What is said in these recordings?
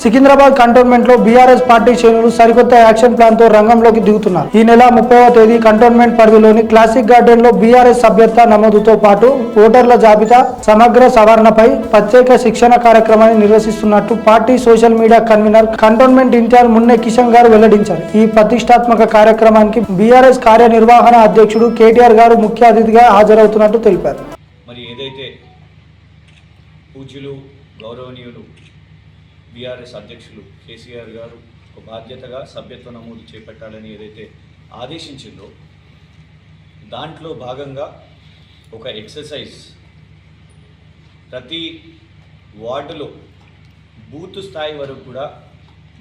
Secunderabad cantonment లో BRS party శ్రేణులు సరికొత్త యాక్షన్ ప్లాన్ తో రంగంలోకి దిగుతున్నారు. ఈ నెల 30వ తేదీ కంటోన్మెంట్ పరిధిలోని క్లాసిక్ గార్డెన్ లో బీఆర్ఎస్ సభ్యత్వ నమోదుతో పాటు ఓటర్ల జాబితా సమగ్ర సవరణపై ప్రత్యేక శిక్షణ కార్యక్రమాన్ని నిర్వహిస్తున్నట్టు party social media convener cantonment incharge Munne Kishan గారు వెల్లడించారు. ఈ ప్రతిష్టాత్మక కార్యక్రమానికి బీఆర్ఎస్ కార్యనిర్వహణ అధ్యక్షుడు కేటీఆర్ గారు ముఖ్య అతిథిగా హాజరవుతున్నట్టు తెలిపారు. మరి ఏదైతే పూజ్యులు గౌరవనీయులు బీఆర్ఎస్ అధ్యక్షులు కేసీఆర్ గారు ఒక బాధ్యతగా సభ్యత్వ నమోదు చేపట్టాలని ఏదైతే ఆదేశించిందో దాంట్లో భాగంగా ఒక ఎక్సర్సైజ్ ప్రతి వార్డులో బూత్ స్థాయి వరకు కూడా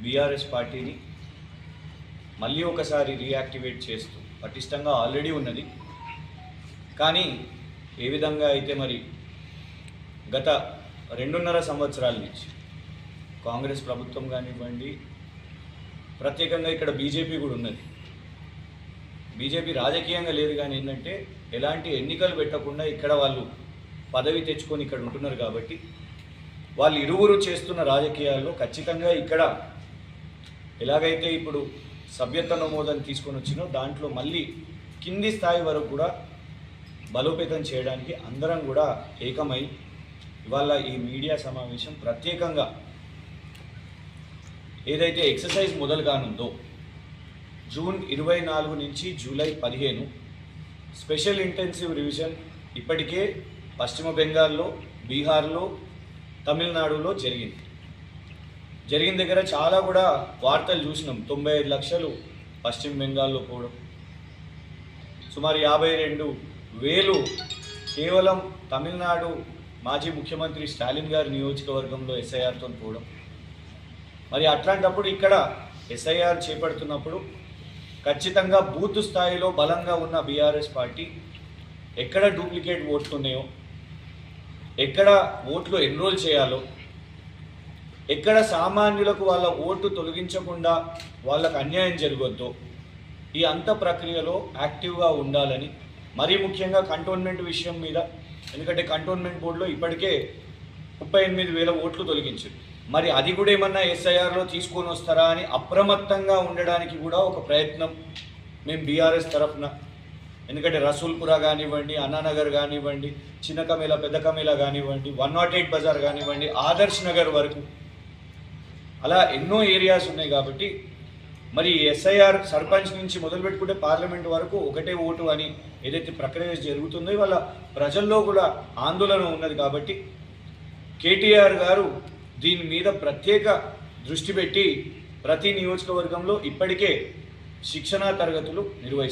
బీఆర్ఎస్ పార్టీని మళ్ళీ ఒకసారి రీయాక్టివేట్ చేస్తూ పటిష్టంగా ఆల్రెడీ ఉన్నది. కానీ ఏ విధంగా అయితే మరి గత 2.5 సంవత్సరాల నుంచి కాంగ్రెస్ ప్రభుత్వం కానివ్వండి, ప్రత్యేకంగా ఇక్కడ బీజేపీ కూడా ఉన్నది. బీజేపీ రాజకీయంగా లేదు, కానీ ఏంటంటే ఎలాంటి ఎన్నికలు పెట్టకుండా ఇక్కడ వాళ్ళు పదవి తెచ్చుకొని ఇక్కడ ఉంటున్నారు. కాబట్టి వాళ్ళు ఇరువురు చేస్తున్న రాజకీయాల్లో ఖచ్చితంగా ఇక్కడ ఎలాగైతే ఇప్పుడు సభ్యత్వ నమోదని తీసుకొని వచ్చినో దాంట్లో మళ్ళీ కింది స్థాయి వరకు కూడా బలోపేతం చేయడానికి అందరం కూడా ఏకమై ఇవాళ ఈ మీడియా సమావేశం ప్రత్యేకంగా ఏదైతే ఎక్సర్సైజ్ మొదలు కానుందో జూన్ 24 నుంచి జూలై 15 స్పెషల్ ఇంటెన్సివ్ రివిజన్ ఇప్పటికే పశ్చిమ బెంగాల్లో, బీహార్లో, తమిళనాడులో జరిగిన దగ్గర చాలా కూడా వార్తలు చూసినాం. 95 లక్షలు పశ్చిమ బెంగాల్లో పోవడం, సుమారు 52,000 కేవలం తమిళనాడు మాజీ ముఖ్యమంత్రి స్టాలిన్ గారి నియోజకవర్గంలో ఎస్ఐఆర్తో పోవడం. మరి అట్లాంటప్పుడు ఇక్కడ ఎస్ఐఆర్ చేపడుతున్నప్పుడు ఖచ్చితంగా బూత్ స్థాయిలో బలంగా ఉన్న బీఆర్ఎస్ పార్టీ ఎక్కడ డూప్లికేట్ ఓట్లు ఉన్నాయో, ఎక్కడ ఓట్లు ఎన్రోల్ చేయాలో, ఎక్కడ సామాన్యులకు వాళ్ళ ఓటు తొలగించకుండా వాళ్ళకు అన్యాయం జరగొద్దో ఈ అంత ప్రక్రియలో యాక్టివ్గా ఉండాలని, మరీ ముఖ్యంగా కంటోన్మెంట్ విషయం మీద, ఎందుకంటే కంటోన్మెంట్ బోర్డులో ఇప్పటికే 38,000 ఓట్లు తొలగించారు. మరి అది కూడా ఏమన్నా ఎస్ఐఆర్లో తీసుకొని వస్తారా అని అప్రమత్తంగా ఉండడానికి కూడా ఒక ప్రయత్నం మేము బీఆర్ఎస్ తరఫున, ఎందుకంటే రసూల్పురా కానివ్వండి, అన్నానగర్ కానివ్వండి, చిన్న కమేలా, పెద్ద కమేలా కానివ్వండి, 108 బజార్ కానివ్వండి, ఆదర్శ్ నగర్ వరకు అలా ఎన్నో ఏరియాస్ ఉన్నాయి. కాబట్టి మరి ఎస్ఐఆర్ సర్పంచ్ నుంచి మొదలు పెట్టుకుంటే పార్లమెంట్ వరకు ఒకటే ఓటు అని ఏదైతే ప్రక్రియ జరుగుతుందో ఇవాళ ప్రజల్లో కూడా ఆందోళన ఉన్నది. కాబట్టి కేటీఆర్ గారు దీని మీద ప్రత్యేక దృష్టి పెట్టి ప్రతి నియోజకవర్గంలో ఇప్పటికే శిక్షణా తరగతులు నిర్వహిస్తారు.